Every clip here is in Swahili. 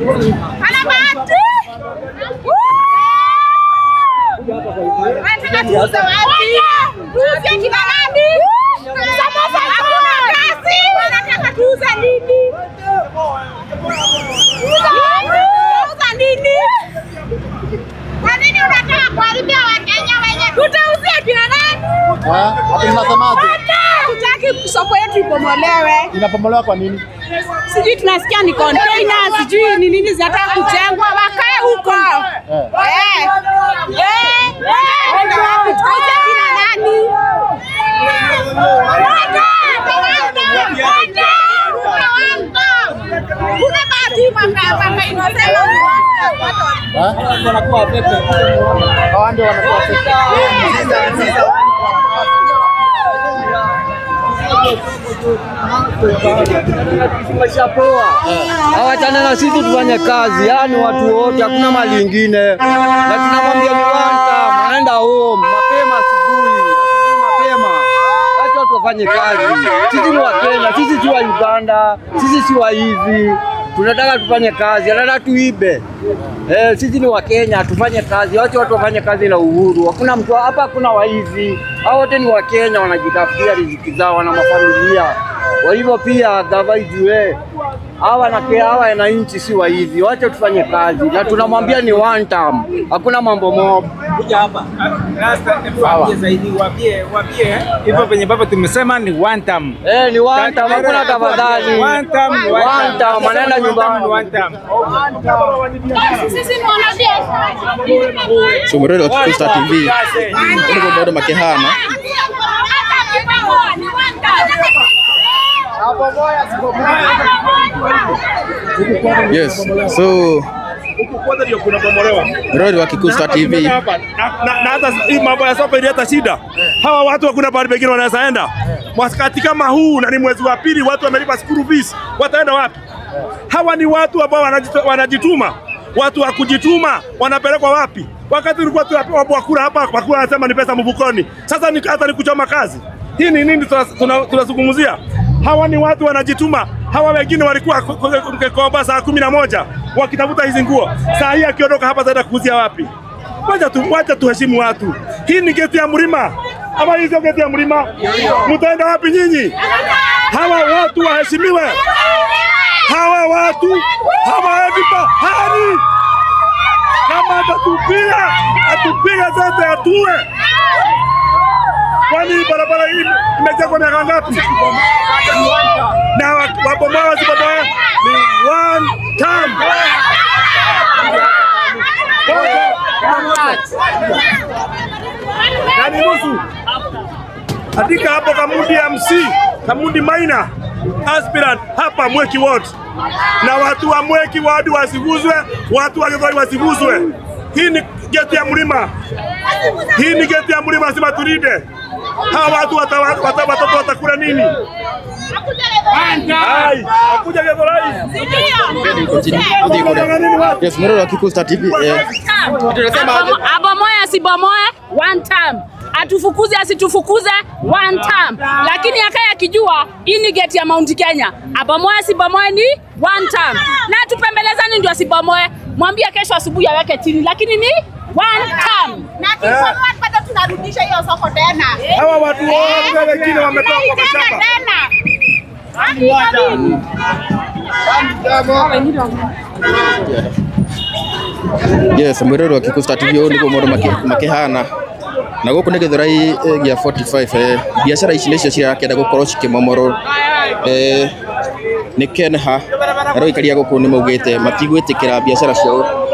Anabati. Anataka tuuze wapi? Tuuze kina nani? Samosa hakuna kazi. Anataka tuuze nini? Tuuze nini? Kwa nini unataka kuharibia Wakenya wenyewe? Tutauzia kina nani? Hapo mnasemaje? Tutaki soko yetu ipomolewe. Inapomolewa kwa nini? Sijui tunasikia ni container, sijui ni nini zinataka kujengwa, wakae huko. Tutauza kina nani? Kuna bahati maka inosema wanakuwa pepe. Hao ndio wanakuwa pepe. Hawachana na sisi tufanye kazi, yani watu wote, hakuna mali ingine. Na tunamwambia ni wanta, anaenda home mapema asubuhi mapema. Acha tufanye kazi. Sisi ni wa Kenya, sisi si wa Uganda, sisi si wa hivi. Tunataka tufanye kazi, anataka tuibe. Sisi ni wa Kenya, tufanye kazi. Wacha watu wafanye kazi na uhuru. Hakuna mtu hapa, hakuna waizi. Hao wote ni wa Kenya, wanajitafutia riziki zao na mafamilia. Kwa hivyo pia gava ijue hawa na nchi si waizi. Wacha tufanye kazi. Na tunamwambia ni one time. Hakuna mambo mob. Kuja hapa. Rasta zaidi wapie hivyo penye baba tumesema ni one time. Ni one time, hakuna tafadhali. One time, anaenda nyumbani one time. sisi ni wanabiashara. Somorero Kikusta TV. Ndio bado makehana. Yes, so Road wa Kikusta TV. Na hata hii mambo ya soko ileta shida. Hawa watu hakuna pale pengine wanaweza enda. Wakati kama huu na ni mwezi wa pili, watu wamelipa school fees. Wataenda wapi? Hawa ni watu ambao wanajituma. Watu wa kujituma wanapelekwa wapi? Wakati tulikuwa tunapewa kura hapa, wakura anasema ni pesa mfukoni. Sasa ni hata ni kuchoma kazi. Hii ni nini tunazungumzia? Hawa ni watu wanajituma. Hawa wengine walikuwa kwa saa 11 wakitafuta hizi nguo. Saa hii akiondoka hapa zaenda kuuzia wapi? Wacha tuheshimu watu. Hii ni geti ya mlima. Ama hizo geti ya mlima. Mtaenda wapi nyinyi? Hawa watu waheshimiwe. Hawa watu hawaendi pahali. Kama atatupiga zote atue. Kwani barabara hii imejengwa miaka ngapi? Na wabomoa zibomoa ni one time. Nani nusu? Andika hapo Kamundi MC, Kamundi Maina, aspirant hapa Mweki Ward. Na watu wa Mweki Ward wasiguzwe, watu wa Githoi wasiguzwe. Hii ni geti ya mlima. Hii ni geti ya mlima, sima tulinde. Hawa watu watoto watakula nini? Akuja Githoi. Yes, Mororo wa Kikusta TV. Abomoe asibomoe one time. Atufukuze asitufukuze one time. Lakini akaye akijua hii ni gate ya Mount Kenya. Abomoe asibomoe ni one time. Na tupembelezani ndio asibomoe. Mwambie kesho asubuhi aweke chini, lakini ni one time. Na tukiwa bado tunarudisha hiyo soko tena. Hawa watu wote wengine wametoka kwa mashamba. Yes, Mororo wa Kikusta TV ndio Mororo makehana. Na goko nege Githoi ya 45 biashara ici nicio cirakenda gukorwo cikimomoro ni kenha aro ikaria goko ni maugite matigwitikira biashara ciao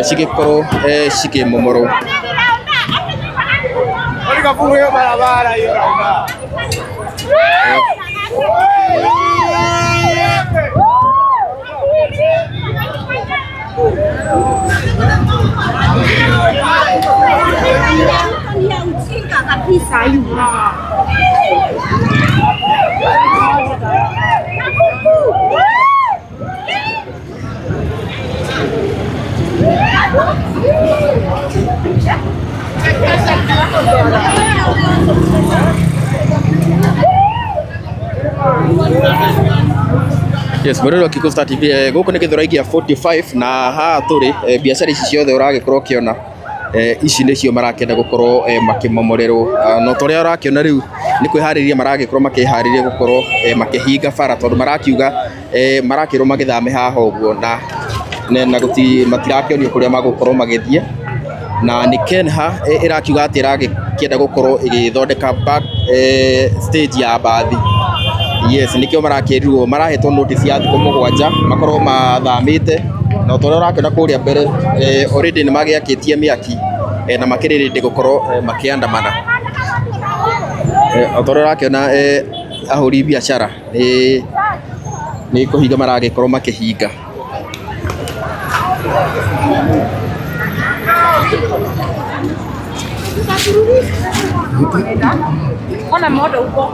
cigikorwo cikimomoro. Olikafunga barabara hiyo rauna. Kabisa hiyo. Yes, mwĩrori wa Kiko Star TV gũkũ nĩ gĩthurai gĩa 45 na haha tũrĩ biacara ici ciothe ũragĩkorwo ũkĩona ici nĩcio marakĩenda gũkorwo makĩmomorerwo no tũrĩa ũrakĩona rĩu nĩ kwĩharĩria maragĩkorwo makĩharĩria gũkorwo makĩhinga bara tondũ marakiuga marakĩrwo magĩthame haha ũguo na matirakĩonio kũrĩa magũkorwo magĩthiĩ na nĩ Kenha ĩrakiuga atĩ ĩrakĩenda gũkorwo ĩgĩthondeka back stage ya bathi. Yes, nikio marakĩrirwo marahetwo notice ya thikũ 7 makorwo mathamĩte na ũtũrĩa ũrakĩona kũrĩa mbere already nĩ magĩakĩtie mĩaki na makĩrĩrĩte gũkorwo makĩandamana. Ũtũrĩa ũrakĩona ahũri biacara nĩ kũhinga maragĩkorwo makĩhinga. Ona moto huko.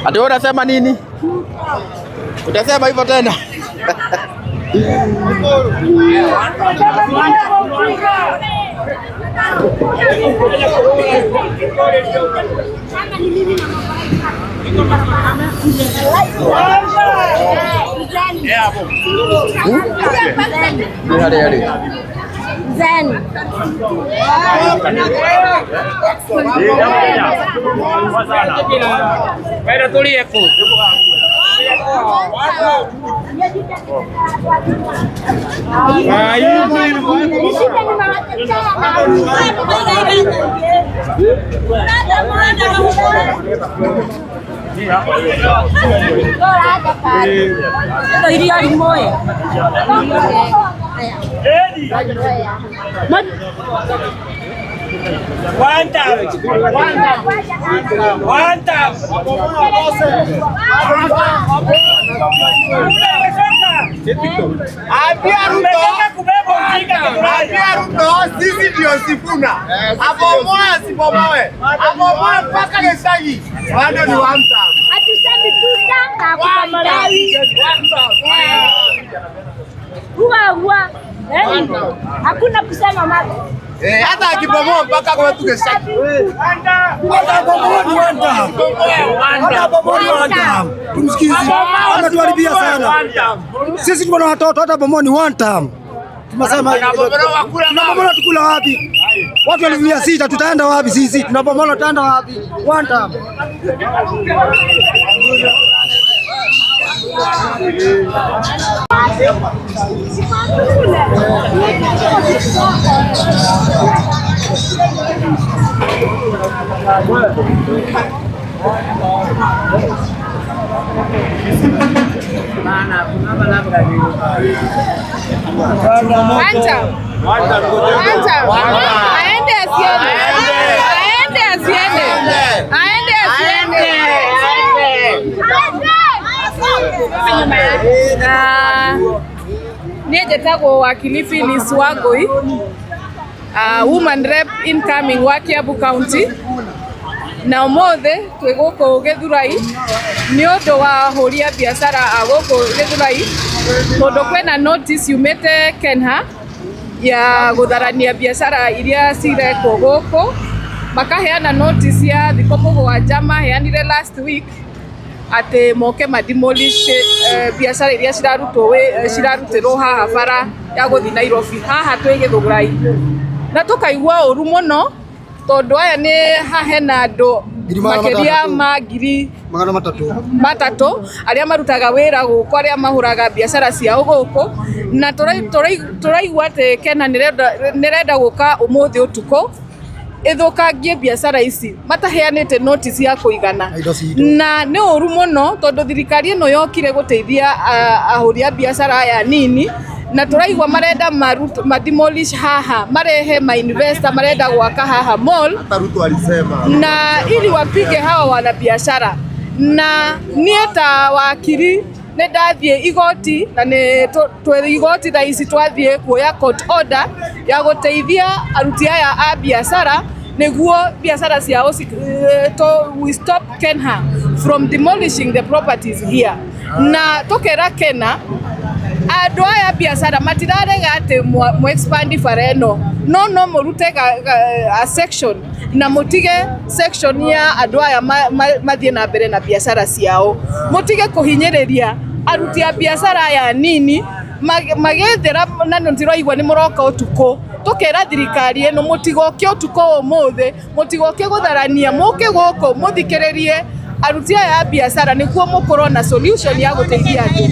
Ati unasema nini? Utasema hivyo tena? Zen. Pero tulie ku. Sisi ndio Sifuna. Abomoa sibomoe. Abomoa mpaka Geshagi. Bado ni wanta. Hatusemi tuta na kukomolawi. Huwa. Hakuna kusema mama. Hata akibomoa mpaka kwa tu Geshagi. Hata bomoa ni wanta. Hata bomoa ni wanta. Tumsikize. Anatuharibia sana. Sisi tuko na watoto, hata bomoa ni wanta. Tunasema tunabomola tukula wapi? Watu 600 tutaenda wapi sisi? Tunabomola tutaenda wapi? One time. Nijetagwo wa Kilifi ni Swagoi, woman rep incoming wa Kiambu County. Na umothe twi guku Githurai ni undu wa huria biashara a guku Githurai tondu kwena notice yumite Kenha ya gutharania biashara iria cirekwo guku, makaheana notice ya thikũ 7 maheanire last week ati moke mademolish biashara iria cirarutirwo haha bara ya guthi Nairobi haha twi Githurai, na tukaigua uru muno tondu aya ni hahena andu makiria ma 300 aria marutaga wira guku aria mahuraga biashara ciao guku, na turaigua ati Kenha nirenda guka umuthi utuko ithukangie biashara ici mataheanite notice ya kuigana, na ni uru muno tondu thirikari ino yokire guteithia ahuria biashara aya nini, na turaigua marenda mademolish haha, marehe investor marenda gwaka haha mall, Ruto alisema, na ili wapige hawa wana biashara. Na nieta wakiri ne ndathie igoti na ne twere igoti tha ici twathie kuoya court order ya guteithia aruti aya a biashara niguo biashara ciao we stop Kenha from demolishing the properties here. Na tokera Kena andu aya biashara matirarega ati mu expand fareno no murute a section na mutige section ya andu aya mathie na mbere na biashara ciao, mutige kuhinyiriria aruti a biashara ya nini magethera na ntirwaigwa ni muroka utuko tukera thirikari eno mutigoke utuko umuthi mutigoke gutharania muke goko muthikiririe aruti aya biashara nikuo mukorwo na solution ya guteithia andu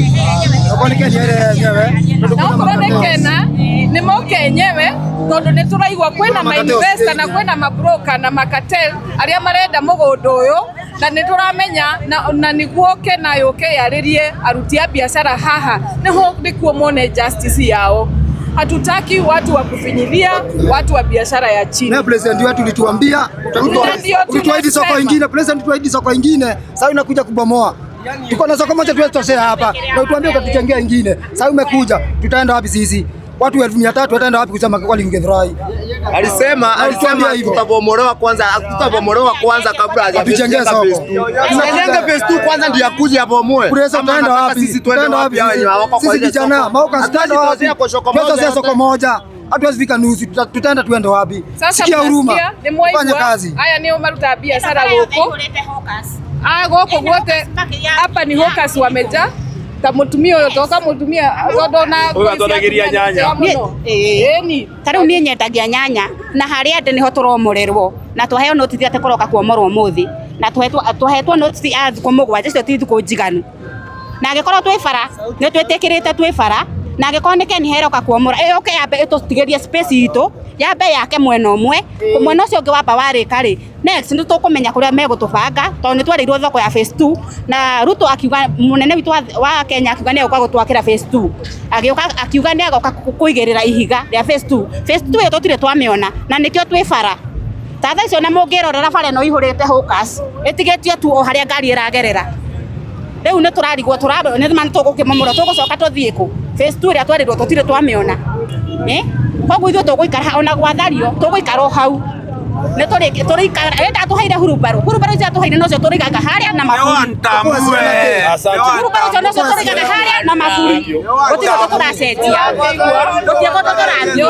Kena ni moke enyewe tondu ni turaigwa kwena ma investor na kwena ma broker na makatel aria marenda mugundu uyu na ni turamenya na niguo Kena yuke yaririe aruti a biashara haha niho nikuo mone justice yao. Hatutaki watu wa kufinyilia watu wa biashara ya chini. Na president wetu ulituambia utatuahidi soko ingine, president tuahidi soko ingine, sasa unakuja kubomoa. Tuko na soko moja tuwetosea hapa. Na utuambia utatujengea ingine. Sasa umekuja, tutaenda wapi sisi? Watu 1300 wataenda wapi kusema kwa Githurai? Alisema tutabomolewa kwanza kabla hajajenga phase 2. Tunajenga phase 2 kwanza ndio akuje abomoe. Pesa tutaenda wapi? Sisi twende wapi? Sisi kijana, mauka tutaenda wapi? Pesa soko moja. Hatuwezi fika nusu, tutaenda tuende wapi? Sikia huruma. Fanya kazi. Haya ni maruta biashara huko. Goko wote hapa ni hawkers wameja. Kamutumia uyo toka mutumia godona atwaragiria nyanya ni tariu ni nyendagia nyanya na haria ande niho turomorerwo na twaheo notice ate koroka kuomorwo muthi na twahetwo notice a thiku mugwanja cio ti thiku njiganu na agikorwo twi bara ni twetikirite twi bara na agikorwo ni Ken heroka kuomora yoke yambe itutigerie space itu yambe yake mwena umwe mwena ucio ungi wamba warika ri next ni tukumenya kuria megutubanga tondu twareirwo thoko ya phase 2 na Ruto akiuga munene witu wa Kenya akiuga ni uka gutwakira phase 2 akiuga ni agoka kuigirira ihiga ya phase 2 yo tutire twamiona na nikio twi bara tatha icio na mungirorera bara no ihurite hawkers itigetie tu o haria ngari iragerera riu ni turarigwo ni man tugukimomora tugucoka tuthie ku phase 2 ria twarirwo tutire twamiona koguo ithuĩ tũgũikara ona gwathario tũgũikara hau nĩ tũrĩikara enda tũhaire hurumbarũ icio tũhaire nocio tũrĩigaga harĩa na maburi hurumbarũ icio nocio tũrĩigaga harĩa na maburi gũtirĩ ũndũ tũracenjia gũtirĩ ũndũ tũrathiĩ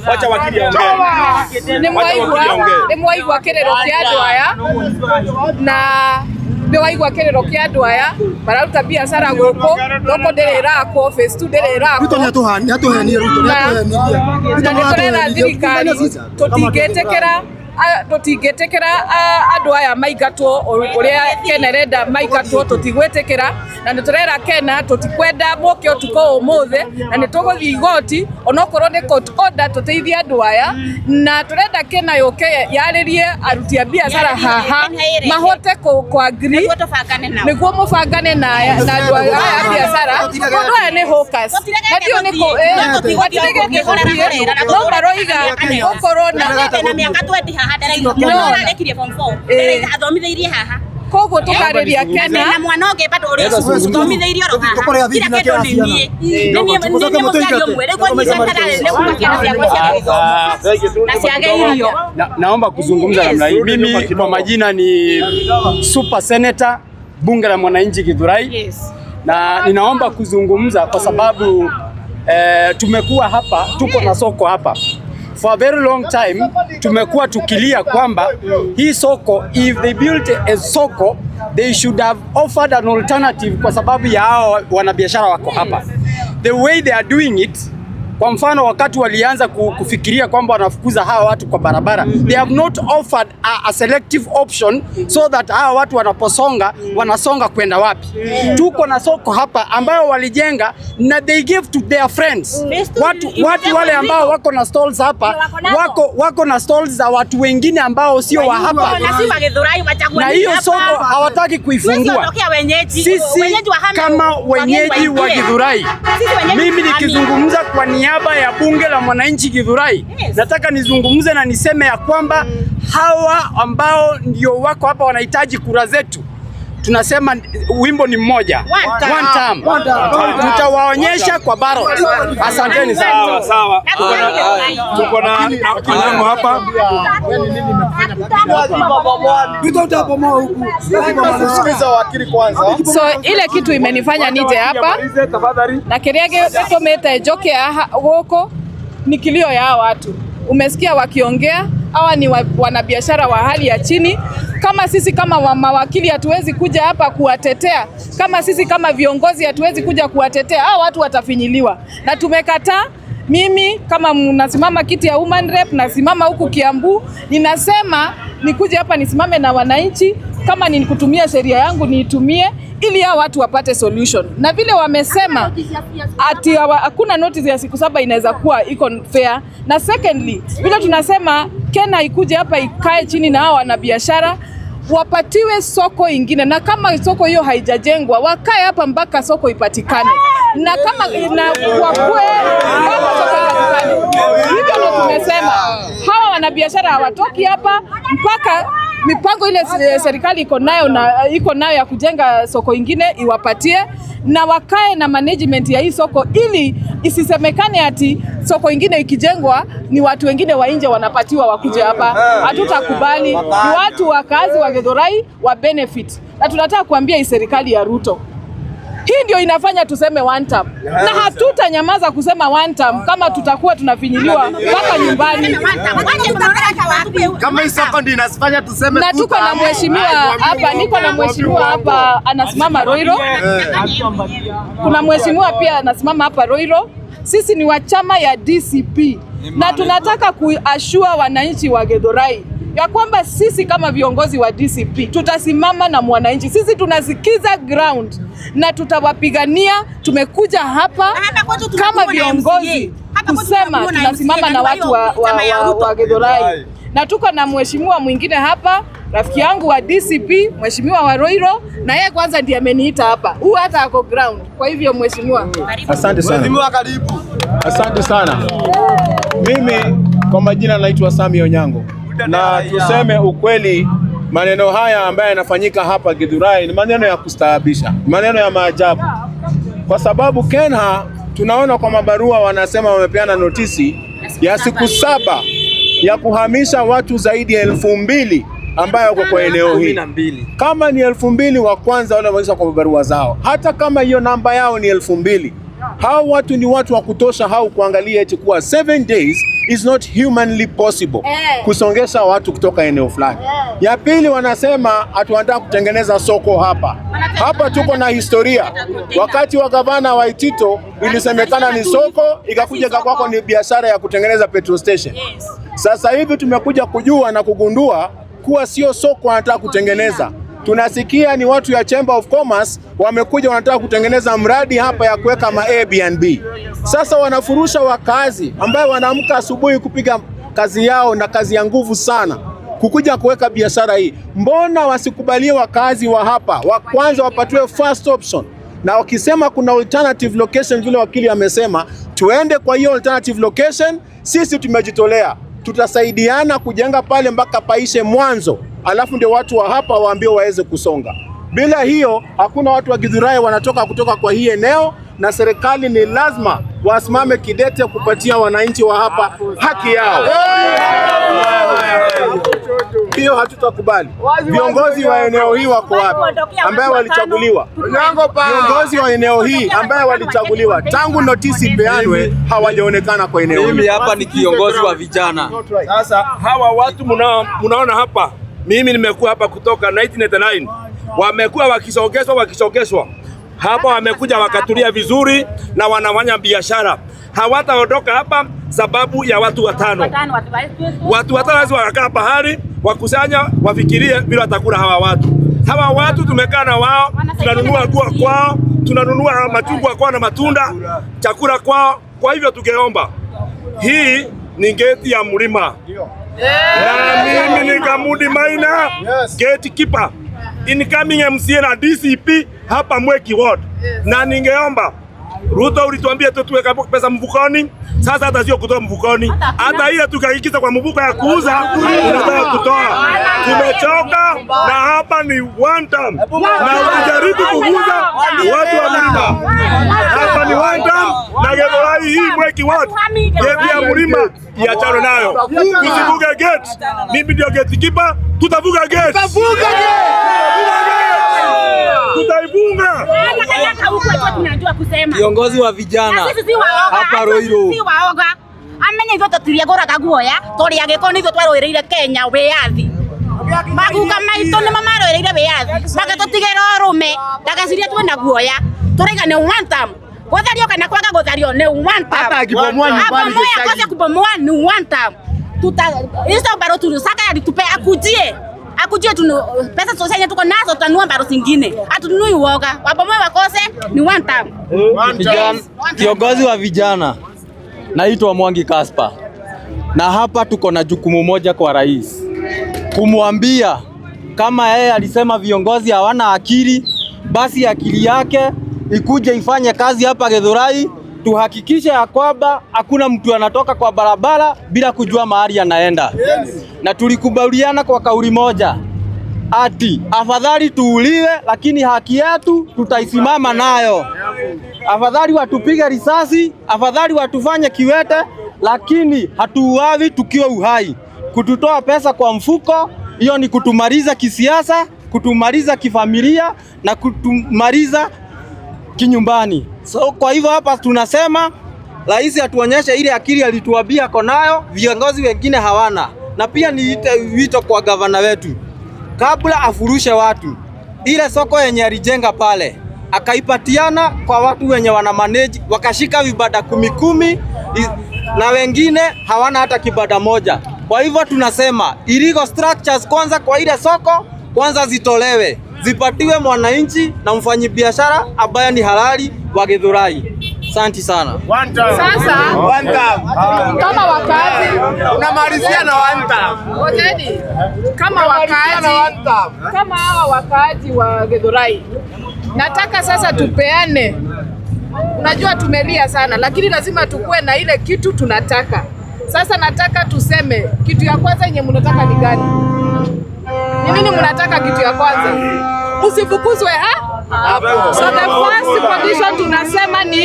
wacha wakili aongee nĩ mwaigua kĩrĩro kĩa andũ aya na nĩwaigua kĩrĩro kĩa andũ aya mararuta biashara gũkũ thoko ndĩrĩ irakwo phase 2 ndĩrĩ irakwo Ruto nĩatuhenie Ruto na nĩtũrenda thirikari tutingĩtĩkĩra andũ aya maingatwo ũrĩa Ken arenda maingatwo tutigwĩtĩkĩra na nĩtũrera Kena tutikwenda moke ũtukũ ũmũthĩ na nĩtũgũthiĩ igoti onokorwo nĩ court order tũteithie andũ aya na tũrenda Kena yũke yarĩrie aruti a biashara haha mahote kuagree nĩguo mũbangane na andũ aya a biashara tondũ aya nĩ hawkers na ndio nĩ no maroiga ũkorwo na mĩaka 20 haha ndĩraigua form 4 athomithĩirie haha koguo tukariria Kena na mwana ũngĩ bado ũrĩa thomithĩirio ro haha kila kĩndũ nĩ niĩ mũciari ũmwe rĩu nyitana na ciage irio. Naomba kuzungumza namna hii. Mimi kwa majina ni Super Senator bunge la mwananchi Githurai. Na ninaomba kuzungumza kwa sababu tumekuwa hapa, tuko na soko hapa for a very long time. Tumekuwa tukilia kwamba hii soko, if they built a soko, they should have offered an alternative kwa sababu ya hao wanabiashara wako hapa. The way they are doing it, kwa mfano wakati walianza kufikiria kwamba wanafukuza hawa watu kwa barabara, they have not offered a selective option so that hawa watu wanaposonga wanasonga kwenda wapi. Tuko na soko hapa ambayo walijenga na they gave to their friends. Watu wale ambao wako na stalls hapa wako na stalls za watu wengine ambao sio wa hapa, na hiyo soko hawataki kuifungua. Sisi kama wenyeji wa Githurai, mimi nikizungumza kwa niaba ya bunge la mwananchi Githurai, nataka nizungumze na niseme ya kwamba hawa ambao ndio wako hapa wanahitaji kura zetu. tunasema wimbo ni mmoja, one time. Tutawaonyesha kwa baro. Asanteni sana. Sawa. Tuko na Kinyango hapa. So ile kitu imenifanya nije hapa na kiriage tumete njoke huko ni kilio ya watu. Umesikia wakiongea, hawa ni wanabiashara wa hali ya chini. Kama sisi kama mawakili hatuwezi kuja hapa kuwatetea, kama sisi kama viongozi hatuwezi kuja kuwatetea, hao watu watafinyiliwa. Na tumekataa. Mimi kama nasimama kiti ya Women Rep, nasimama huku Kiambu, ninasema nikuje hapa nisimame na wananchi, kama ni kutumia sheria yangu niitumie ili hao watu wapate solution. Na vile wamesema ati hakuna notice ya siku 7 inaweza kuwa iko fair. Na secondly, vile tunasema Kenya ikuje hapa ikae chini na hao wanabiashara wapatiwe soko ingine, na kama soko hiyo haijajengwa wakae hapa mpaka soko ipatikane, na kama wakue hivyo ndio tumesema. Hawa wanabiashara hawatoki hapa mpaka mipango ile serikali iko nayo ya kujenga soko ingine iwapatie, na wakae na management ya hii soko ili isisemekane ati soko ingine ikijengwa ni watu wengine wa nje wanapatiwa wakuje hapa. Hatutakubali. Ni watu wakazi wa Githurai wa benefit. Na tunataka kuambia hii serikali ya Ruto, hii ndio inafanya tuseme one term. Na hatutanyamaza kusema one term kama tutakuwa tunafinyiliwa mpaka nyumbani. Kama hii soko ndio inafanya tuseme. Na tuko na mheshimiwa hapa, niko na mheshimiwa hapa anasimama Roiro. Kuna mheshimiwa pia anasimama hapa Roiro. Sisi ni wa chama ya DCP na tunataka kuashua wananchi wa Githurai ya kwamba sisi kama viongozi wa DCP tutasimama na mwananchi. Sisi tunasikiza ground na tutawapigania. Tumekuja hapa kama viongozi kusema tunasimama na watu wa Githurai. Na tuko na mheshimiwa mwingine hapa, rafiki yangu wa DCP, mheshimiwa wa Roiro, na yeye kwanza ndiye ameniita hapa. Huyu hata ako ground. Kwa hivyo mheshimiwa, asante sana. Mheshimiwa karibu. Asante sana. Mimi kwa majina naitwa Sami Onyango. Na tuseme ukweli, maneno haya ambayo yanafanyika hapa Githurai ni maneno ya kustaabisha, maneno ya maajabu. Kwa sababu Kenya tunaona kwa mabarua wanasema wamepeana notisi ya siku 7 ya kuhamisha watu zaidi ya 2,000 ambayo wako kwa eneo hili. Kama ni 2,000 wa kwanza wale wameisha kwa mabarua zao, hata kama hiyo namba yao ni 2,000, hao watu ni watu wa kutosha hao kuangalia eti kuwa 7 days is not humanly possible kusongesha watu kutoka eneo fulani. Ya pili wanasema hatuandaa kutengeneza soko hapa. Hapa tuko na historia. Wakati wa gavana wa Itito ilisemekana ni soko, ikakuja kwako ni biashara ya kutengeneza petrol station. Sasa hivi tumekuja kujua na kugundua kuwa sio soko wanataka kutengeneza. Tunasikia ni watu ya Chamber of Commerce wamekuja wanataka kutengeneza mradi hapa ya kuweka ma Airbnb. Sasa wanafurusha wakazi ambao wanaamka asubuhi kupiga kazi yao na kazi ya nguvu sana kukuja kuweka biashara hii. Mbona wasikubalie wakazi wa hapa wa kwanza wapatiwe first option? Na wakisema kuna alternative location vile wakili amesema, tuende kwa hiyo alternative location. Sisi tumejitolea, tutasaidiana kujenga pale mpaka paishe mwanzo, alafu ndio watu wa hapa waambiwe waweze kusonga. Bila hiyo hakuna watu wa Githurai wanatoka kutoka kwa hii eneo, na serikali ni lazima wasimame kidete kupatia wananchi wa hapa haki yao. Hiyo hatutakubali. Viongozi wa eneo hii wako wapi ambao walichaguliwa? Viongozi wa eneo hii ambao walichaguliwa tangu notisi peanwe hawajaonekana kwa eneo hili. Mimi hapa ni kiongozi wa vijana. Sasa hawa watu munaona hapa, mimi nimekuwa hapa kutoka 1999. Wamekuwa wakisogeshwa hapa, wamekuja wakatulia vizuri na wanafanya biashara. Hawataondoka hapa sababu ya watu watano. Watu watano lazima wakakaa pahali wakusanya, wafikirie vile watakula hawa watu. Hawa watu tumekaa na wao, tunanunua nguo kwao, tunanunua machungwa kwao na matunda, chakula kwao. Kwa hivyo tungeomba, hii ni geti ya mlima. Na mimi ni Kamudi Maina, gatekeeper, incoming MCA na DCP hapa Mweki Ward. Na ningeomba Ruto ulituambia tu tuweka pesa mfukoni, sasa hata sio kutoa mfukoni, hata ile tukaingiza kwa mfuko ya kuuza tunataka kutoa. Tumechoka na hapa ni one time, na ukijaribu kuuza watu wa mlima hapa ni one time, na Githurai hii mweki watu geti ya mlima iachane nayo, tusivuke gate. Mimi ndio gatekeeper, tutavuka gate, tutaifunga. Kiongozi wa vijana hapa Roiro amenya ithuĩ tũtiriagũraga guoya tũrĩ agĩkorwo nĩ ithuĩ twarũĩrĩire Kenya wĩyathi. Maguka maitũ nĩmo marũĩrĩire wĩyathi, magatũtigĩra ũrũme, ndageciria twĩna guoya. Tũraiga nĩ one time, gũthario kana kwaga gũthario nĩ one time. Hata akibomoa nyumbani akose kubomoa ni one time. Hizo baro tunataka alitupe akujie tunu pesa sosenya tuko nazo, tutanua baro zingine. Hatununui uoga. Wabomoe wakose ni one time. Kiongozi wa vijana naitwa Mwangi Kaspa, na hapa tuko na jukumu moja kwa rais, kumwambia kama yeye alisema viongozi hawana akili, basi akili yake ikuje ifanye kazi hapa Githurai. Tuhakikishe ya kwamba hakuna mtu anatoka kwa barabara bila kujua mahali anaenda. Na tulikubaliana kwa kauli moja ati afadhali tuuliwe, lakini haki yetu tutaisimama nayo. Afadhali watupige risasi, afadhali watufanye kiwete, lakini hatuuawi tukiwa uhai. Kututoa pesa kwa mfuko, hiyo ni kutumaliza kisiasa, kutumaliza kifamilia na kutumaliza kinyumbani. So kwa hivyo hapa tunasema rais atuonyeshe ile akili alituambia ako nayo, viongozi wengine hawana. Na pia niite wito kwa gavana wetu, kabla afurushe watu, ile soko yenye alijenga pale akaipatiana kwa watu wenye wana manage, wakashika vibada 10 na wengine hawana hata kibada moja. Kwa hivyo tunasema illegal structures kwanza kwa ile soko kwanza zitolewe, zipatiwe mwananchi na mfanyibiashara ambaye ni halali wa Githurai. Asante sana. Sasa kama wakazi unamalizia na one time. Hoteli kama hawa wakazi wa Githurai, nataka sasa tupeane. Unajua tumelia sana, lakini lazima tukue na ile kitu tunataka. Sasa nataka tuseme kitu ya kwanza yenye mnataka ni gani? Ni nini mnataka kitu ya kwanza? Usifukuzwe So the first condition tunasema ni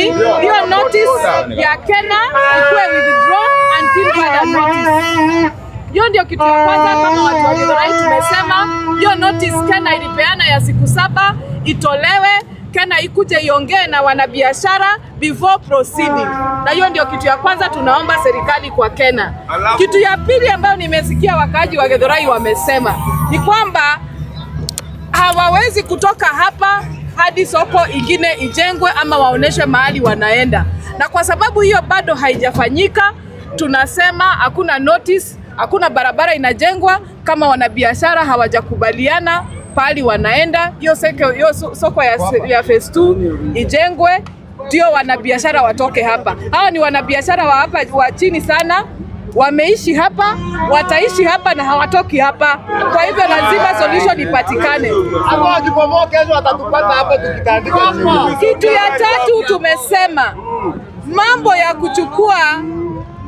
hiyo notice ya Kenya ikuwe withdrawn until further notice. Hiyo ndio kitu ya kwanza kama watu wa Githurai tumesema hiyo notice Kenya ilipeana ya siku 7 itolewe, Kenya ikuje iongee na wanabiashara before proceeding. Na hiyo ndio kitu ya kwanza tunaomba serikali kwa Kenya. Kitu ya pili ambayo nimesikia wakaaji wa Githurai wamesema ni kwamba hawawezi kutoka hapa hadi soko ingine ijengwe ama waoneshe mahali wanaenda. Na kwa sababu hiyo bado haijafanyika, tunasema hakuna notice, hakuna barabara inajengwa kama wanabiashara hawajakubaliana pahali wanaenda. Hiyo soko ya phase 2 ijengwe ndio wanabiashara watoke hapa. Hao ni wanabiashara wa hapa wa chini sana, wameishi hapa, wataishi hapa na hawatoki hapa. Kwa hivyo lazima solution ipatikane. Hapo wakibomoa kesho watatupata hapa tukitandika. Kitu ya tatu tumesema mambo ya kuchukua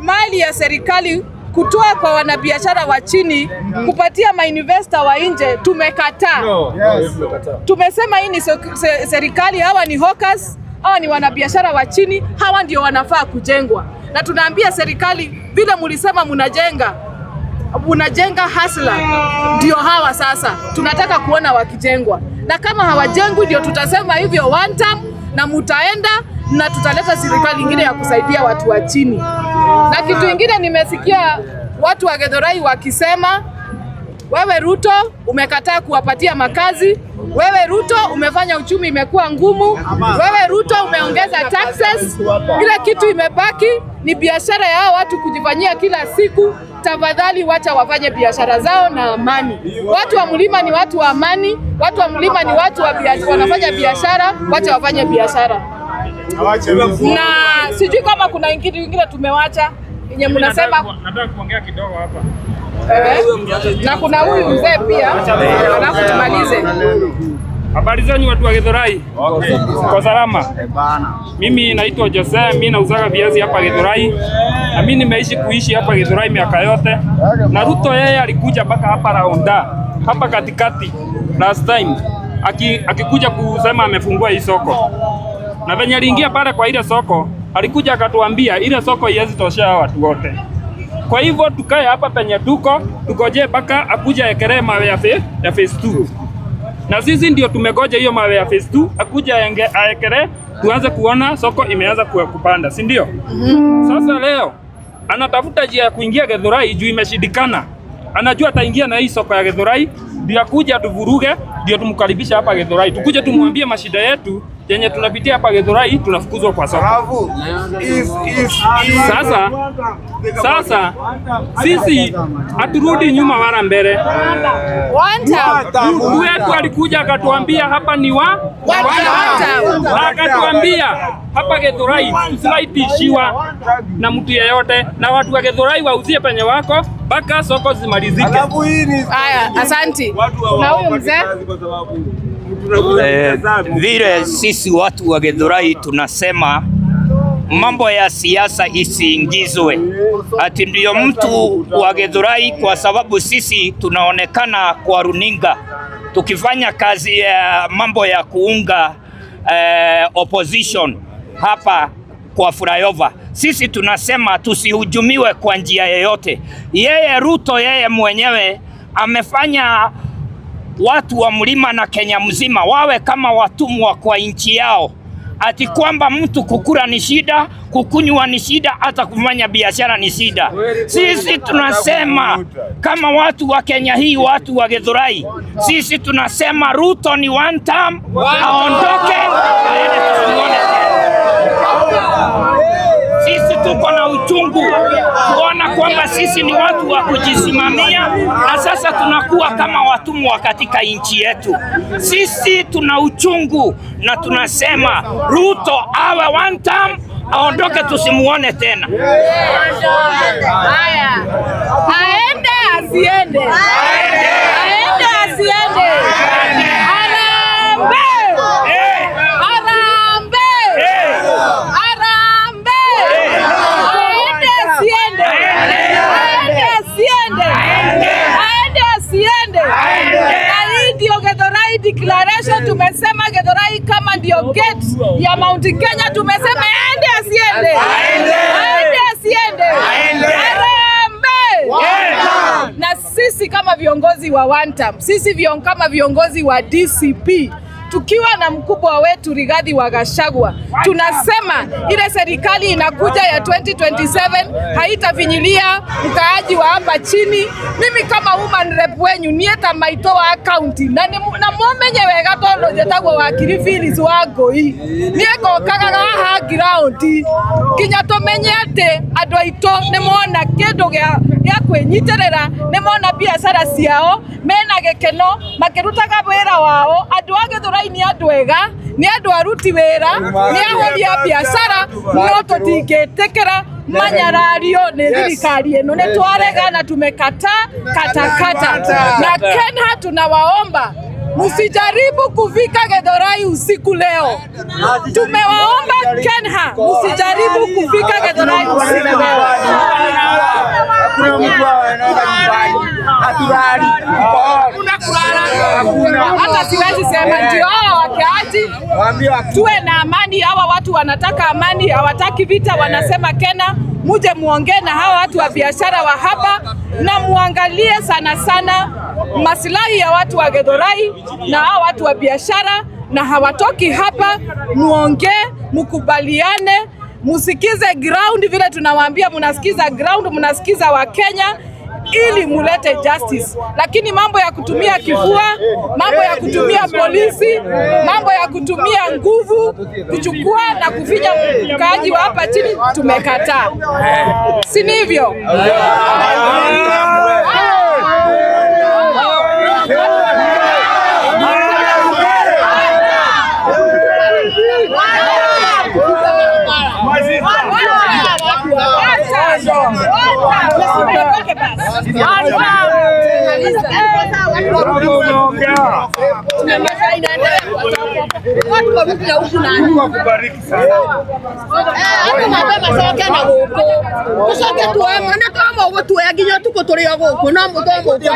mali ya serikali kutoa kwa wanabiashara wa chini kupatia mainvestor wa nje tumekataa. Tumesema hii ni serikali, hawa ni hawkers, hawa ni wanabiashara wa chini, hawa ndio wanafaa kujengwa. Na tunaambia serikali vile mulisema munajenga hasla, ndio hawa sasa tunataka kuona wakijengwa. Na kama hawajengwi ndio tutasema hivyo one time na mutaenda na tutaleta serikali ingine ya kusaidia watu wa chini. Na kitu ingine nimesikia watu wa Githurai wakisema, wewe Ruto umekataa kuwapatia makazi, wewe Ruto umefanya uchumi imekuwa ngumu, wewe Ruto umeongeza taxes, kila kitu imebaki ni biashara ya hao watu kujifanyia kila siku. Tafadhali wacha wafanye biashara zao na amani. Watu wa mlima ni watu wa amani, watu wa mlima ni watu wa wanafanya biashara, wacha wafanye biashara. Na sijui kama kuna ingine tumewacha yenye mnasema. Nataka kuongea kidogo hapa. Na kuna huyu mzee pia, alafu tumalize. Habari zenyu watu wa Githurai? Kwa salama. Mimi naitwa Jose, mimi nauzaga viazi hapa Githurai. Na mimi nimeishi kuishi hapa Githurai miaka yote. Na Ruto yeye alikuja mpaka hapa Raunda, hapa katikati last time. Akikuja kusema amefungua hii soko. Na venye aliingia pale kwa ile soko, alikuja akatuambia ile soko haiwezi toshea watu wote. Kwa hivyo tukae hapa penye tukoje mpaka akuja ekelee mawe ya phase 2. Na sisi ndio tumegoja hiyo mawe ya phase 2 akuja aekelee tuanze kuona soko imeanza kupanda, si ndio? Sasa leo anatafuta njia ya kuingia Githurai juu imeshindikana. Anajua ataingia na hii soko ya Githurai ndio akuja tuvuruge, ndio tumkaribisha hapa Githurai. Tukuje tumwambie mashida yetu yenye tunapitia hapa Githurai, tunafukuzwa kwa soko. Sasa sisi haturudi nyuma wala mbele. Ndugu yetu alikuja akatuambia hapa ni akatuambia hapa Githurai tusiwaitishiwa na mtu yeyote, na watu wa Githurai wauzie penye wako mpaka soko zimalizike. Haya, asante. Na huyo mzee vile sisi watu wa Githurai tunasema mambo ya siasa isiingizwe. Ati ndio mtu wa Githurai, kwa sababu sisi tunaonekana kwa runinga tukifanya kazi ya mambo ya kuunga opposition hapa kwa flyover. Sisi tunasema tusihujumiwe kwa njia yoyote. Yeye Ruto yeye mwenyewe amefanya watu wa mlima na Kenya mzima wawe kama watumwa kwa nchi yao. Ati kwamba mtu kukula ni shida, kukunywa ni shida, hata kufanya biashara ni shida. Sisi tunasema kama watu wa Kenya hii, watu wa Githurai, sisi tunasema Ruto ni one term, aondoke aende tusimuone tena. Sisi tuko na uchungu kuona kwamba sisi ni watu wa kujisimamia na sasa tunakuwa kama watumwa katika nchi yetu. Sisi tuna uchungu na tunasema Ruto awe one term, aondoke tusimuone tena. Haya. Aende asiende. Aende asiende. Declaration tumesema Githurai kama ndio gate ya Mount Kenya, tumesema aende asiende. Aende asiende. Na sisi kama viongozi wa one term, sisi kama viongozi wa DCP tukiwa na mkubwa wetu Rigathi wa Gachagua, tunasema ile serikali inakuja ya 2027 haitafinyilia mkaaji wa hapa chini. Mimi kama woman rep wenyu nieta maito wa county na mumenye wega tondo jetagwo wa Kilifilis wa Ngoi nieko kagaga ha ground kinya tumenye ati andu aito ni mona kindu gya kwinyiterera, ni mona biashara ciao mena gikeno makirutaga wira wao. Andu a Githurai ni andu ega, ni andu aruti wira, ni ahori a biashara, no tutingitikira manyarario ni thirikari ino. Ni twarega na tumekata kata na Kenha tunawaomba msijaribu kufika Githurai usiku leo. Tumewaomba Kenha msijaribu kufika Githurai usiku leo. Hakuna mtu anaenda nyumbani. Haturali. Hata siwezi sema ndio hao wakaaji tuwe na amani. Hawa watu wanataka amani, hawataki vita. Wanasema Kena muje muongee na hawa watu wa biashara wa hapa na muangalie sana maslahi ya watu wa Githurai na hawa watu wa biashara, na hawatoki hapa. Muongee, mukubaliane, musikize ground vile tunawaambia. Munasikiza ground, munasikiza wa Kenya ili mulete justice. Lakini mambo ya kutumia kifua, mambo ya kutumia polisi, mambo ya kutumia nguvu kuchukua na kufinya mkaaji wa hapa chini tumekataa. Si hivyo? Wow. tumemaliza inaendelea kwa sababu watu wamekuja huku na Mungu akubariki sana. Hapo mapema soke na huko. Tusoke tuwe mwana kama watu wengi tuko tuli huko na mtoto mmoja.